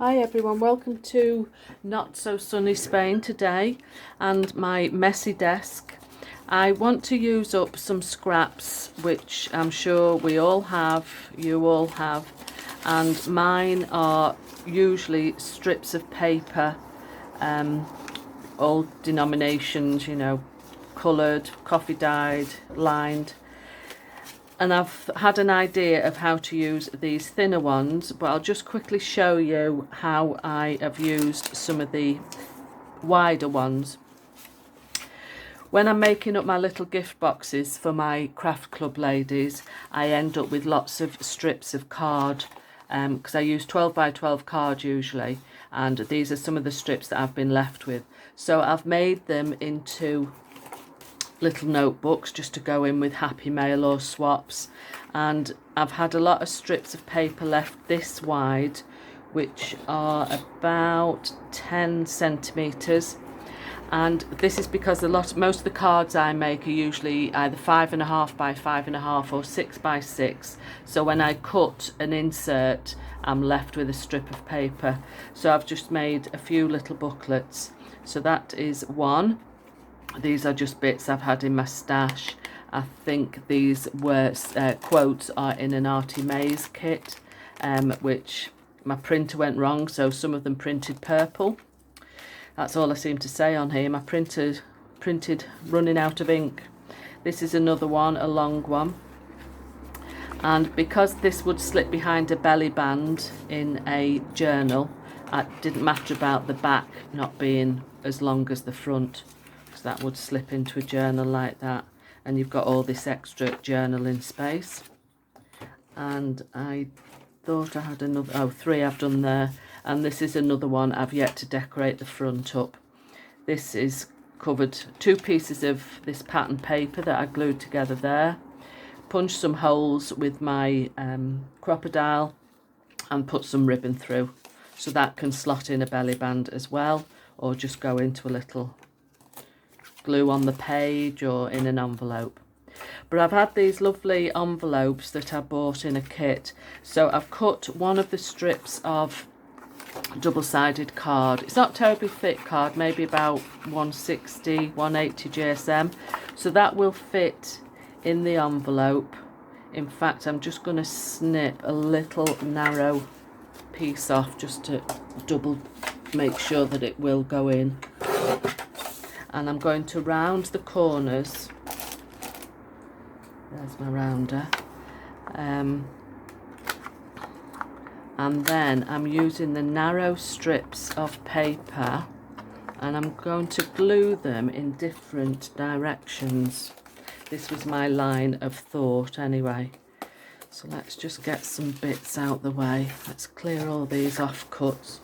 Hi everyone, welcome to Not So Sunny Spain today and my messy desk. I want to use up some scraps which I'm sure we all have, you all have, and mine are usually strips of paper, all denominations, coloured, coffee dyed, lined. And I've had an idea of how to use these thinner ones, but I'll just quickly show you how I have used some of the wider ones. When I'm making up my little gift boxes for my craft club ladies, I end up with lots of strips of card, because I use 12 by 12 card usually, and these are some of the strips that I've been left with. So I've made them into little notebooks just to go in with Happy Mail or swaps, and I've had a lot of strips of paper left this wide, which are about 10 centimeters, and this is because most of the cards I make are usually either 5.5 by 5.5 or 6 by 6, so when I cut an insert I'm left with a strip of paper. So I've just made a few little booklets. So that is one. These are just bits I've had in my stash. I think these were quotes are in an Artie Mays kit, which my printer went wrong, so some of them printed purple. That's all I seem to say on here. My printed running out of ink. This is another one, a long one. And because this would slip behind a belly band in a journal, it didn't matter about the back not being as long as the front. That would slip into a journal like that, and you've got all this extra journaling space. And I thought I had another, three I've done there, and this is another one I've yet to decorate the front up. This is covered, two pieces of this pattern paper that I glued together there, punched some holes with my crocodile and put some ribbon through, so that can slot in a belly band as well, or just go into a little glue on the page or in an envelope. But I've had these lovely envelopes that I bought in a kit, so I've cut one of the strips of double-sided card. It's not terribly thick card, maybe about 160 180 GSM, so that will fit in the envelope. In fact, I'm just going to snip a little narrow piece off just to double make sure that it will go in. And I'm going to round the corners. There's my rounder. And then I'm using the narrow strips of paper, and I'm going to glue them in different directions. This was my line of thought anyway. So let's just get some bits out the way. Let's clear all these offcuts.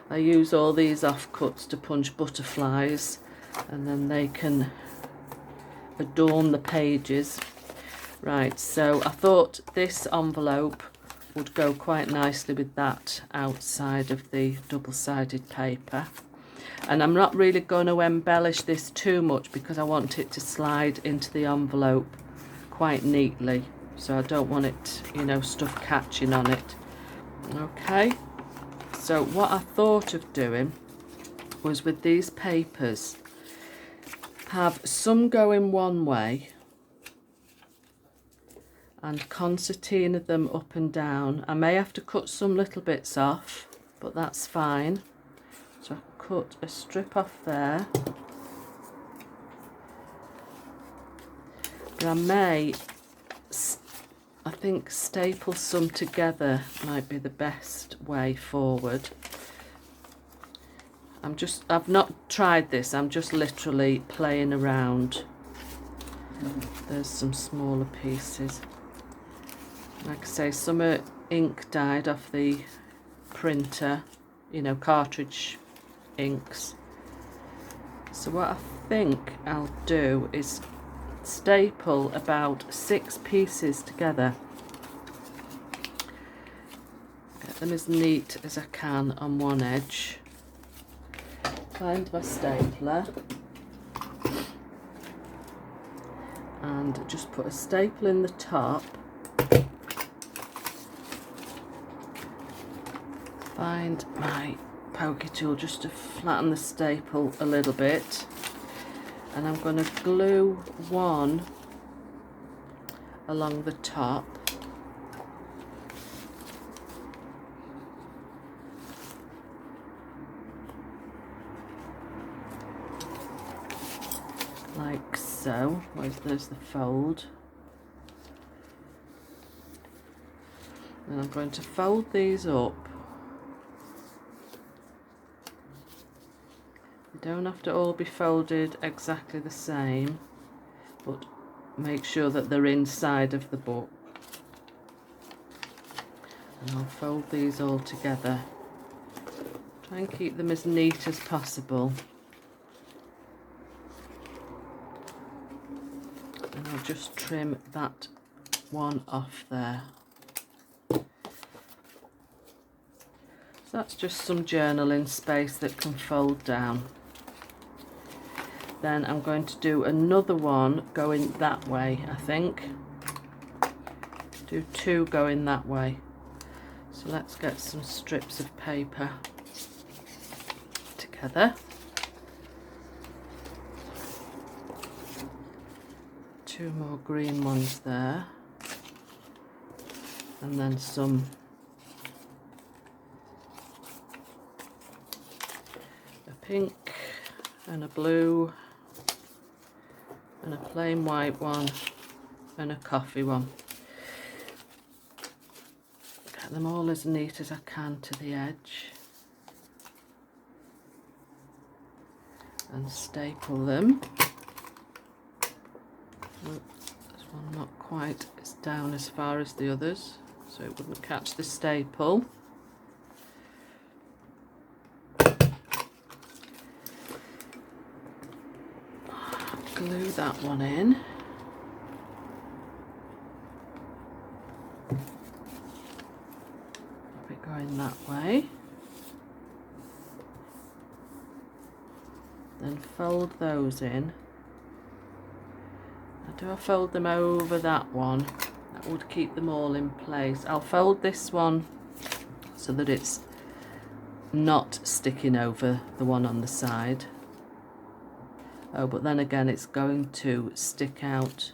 I use all these offcuts to punch butterflies, and then they can adorn the pages. Right, so I thought this envelope would go quite nicely with that outside of the double-sided paper, and I'm not really going to embellish this too much because I want it to slide into the envelope quite neatly, so I don't want it, stuff catching on it. Okay, so what I thought of doing was, with these papers, have some going one way and concertina them up and down. I may have to cut some little bits off, but that's fine. So I cut a strip off there. But I may, I think staple some together might be the best way forward. I've not tried this, I'm just literally playing around. There's some smaller pieces. Like I say, some are ink dyed off the printer, cartridge inks. So what I think I'll do is staple about 6 pieces together. Get them as neat as I can on one edge. Find my stapler and just put a staple in the top, find my pokey tool just to flatten the staple a little bit, and I'm going to glue one along the top. Like so. There's the fold. And I'm going to fold these up. They don't have to all be folded exactly the same, but make sure that they're inside of the book. And I'll fold these all together. Try and keep them as neat as possible. And I'll just trim that one off there. So that's just some journaling space that can fold down. Then I'm going to do another one going that way, I think. Do two going that way. So let's get some strips of paper together. Two more green ones there. And then some pink and a blue and a plain white one and a coffee one. Get them all as neat as I can to the edge and staple them. Oh, this one not quite, it's down as far as the others so it wouldn't catch the staple. Glue that one in. Have it going that way. Then fold those in. Now, do I fold them over that one? That would keep them all in place. I'll fold this one so that it's not sticking over the one on the side. Oh, but then again, it's going to stick out.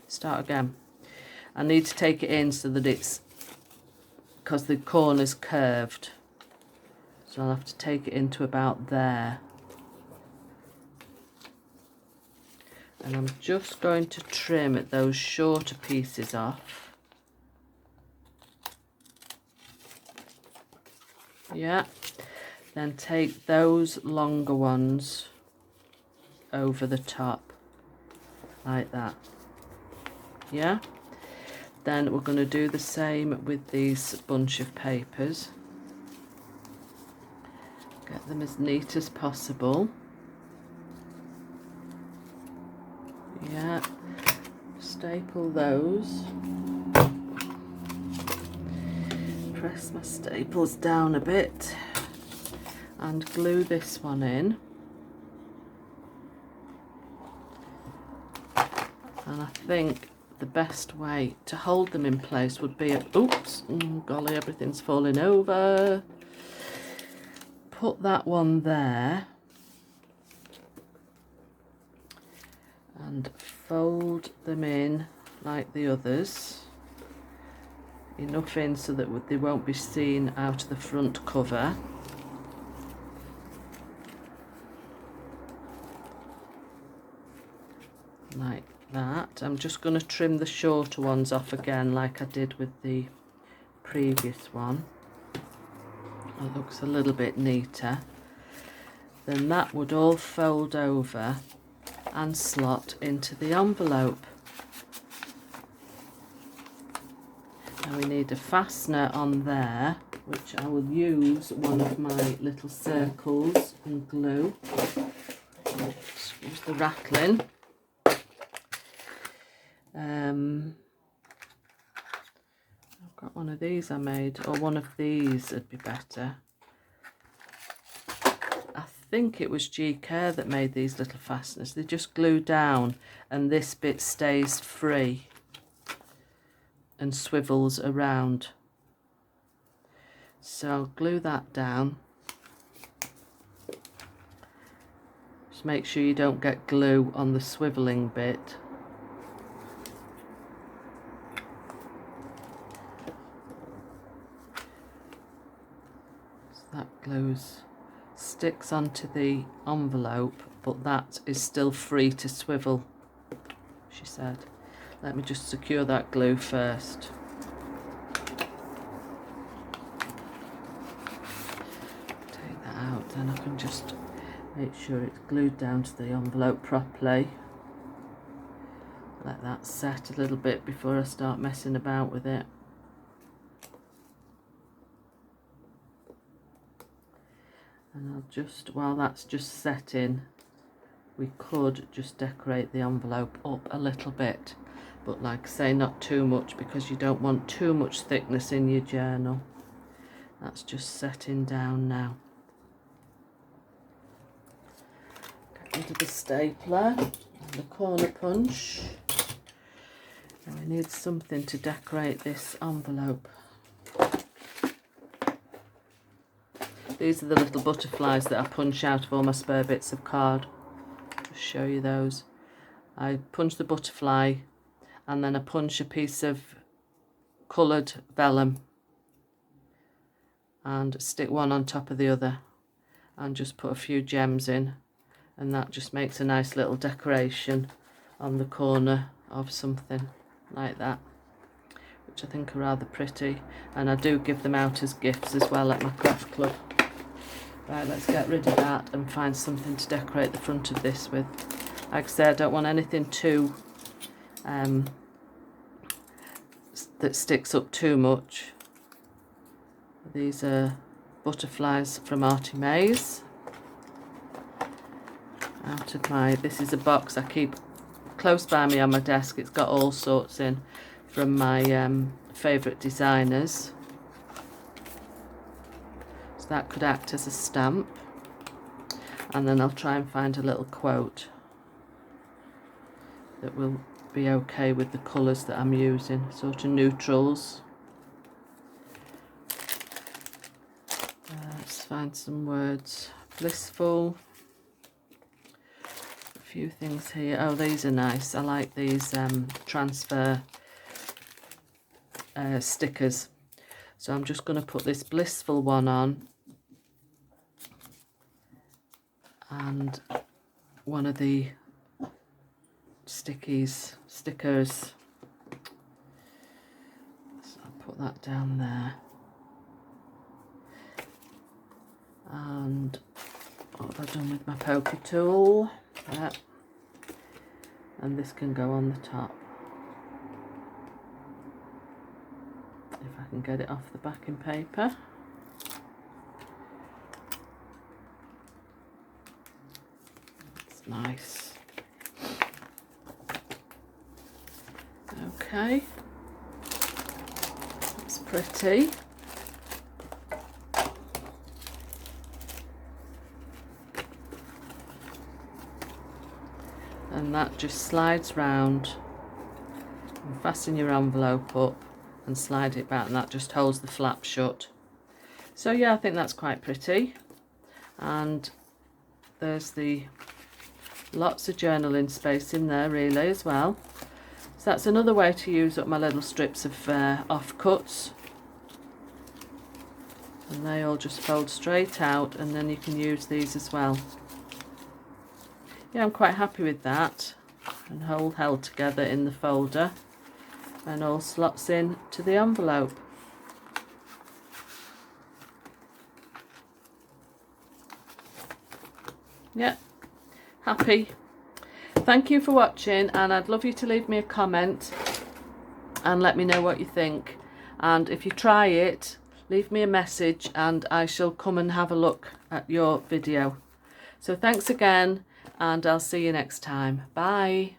Start again. I need to take it in so that it's, because the corner's curved. So I'll have to take it into about there. And I'm just going to trim those shorter pieces off. Yeah. Then take those longer ones over the top like that. Yeah, then we're going to do the same with these bunch of papers. Get them as neat as possible. Yeah, staple those. Press my staples down a bit and glue this one in. And I think the best way to hold them in place would be, oops, golly, everything's falling over. Put that one there and fold them in like the others. Enough in so that they won't be seen out of the front cover. Like that. I'm just going to trim the shorter ones off again like I did with the previous one. It looks a little bit neater. Then that would all fold over and slot into the envelope. Now we need a fastener on there, which I will use one of my little circles and glue. Excuse the rattling. I've got one of these I made, or one of these would be better. I think it was G Care that made these little fasteners. They just glue down and this bit stays free and swivels around. So I'll glue that down. Just make sure you don't get glue on the swivelling bit. So that sticks onto the envelope, but that is still free to swivel, she said. Let me just secure that glue first. Take that out, then I can just make sure it's glued down to the envelope properly. Let that set a little bit before I start messing about with it. And I'll just, while that's just setting, we could just decorate the envelope up a little bit, but like I say, not too much, because you don't want too much thickness in your journal. That's just setting down now. Get rid of the stapler and the corner punch. And we need something to decorate this envelope. These are the little butterflies that I punch out of all my spare bits of card. Just show you those. I punch the butterfly and then I punch a piece of coloured vellum and stick one on top of the other and just put a few gems in, and that just makes a nice little decoration on the corner of something like that, which I think are rather pretty, and I do give them out as gifts as well at my craft club. Right, let's get rid of that and find something to decorate the front of this with. Like I said, I don't want anything too that sticks up too much. These are butterflies from Artie Mays. Out of my, this is a box I keep close by me on my desk. It's got all sorts in from my favourite designers. So that could act as a stamp. And then I'll try and find a little quote that will be okay with the colours that I'm using, sort of neutrals. Let's find some words. Blissful. A few things here. Oh, these are nice. I like these transfer stickers. So I'm just going to put this blissful one on and one of the stickers. So I'll put that down there. And what have I done with my poker tool? Yeah. And this can go on the top. If I can get it off the backing paper. That's nice. Okay. That's pretty. And that just slides round, and fasten your envelope up and slide it back, and that just holds the flap shut. So yeah, I think that's quite pretty. And there's the lots of journaling space in there really as well. So that's another way to use up my little strips of offcuts. And they all just fold straight out, and then you can use these as well. Yeah, I'm quite happy with that, and all held together in the folder and all slots in to the envelope. Yeah, happy. Thank you for watching, and I'd love you to leave me a comment and let me know what you think. And if you try it, leave me a message and I shall come and have a look at your video. So thanks again, and I'll see you next time. Bye.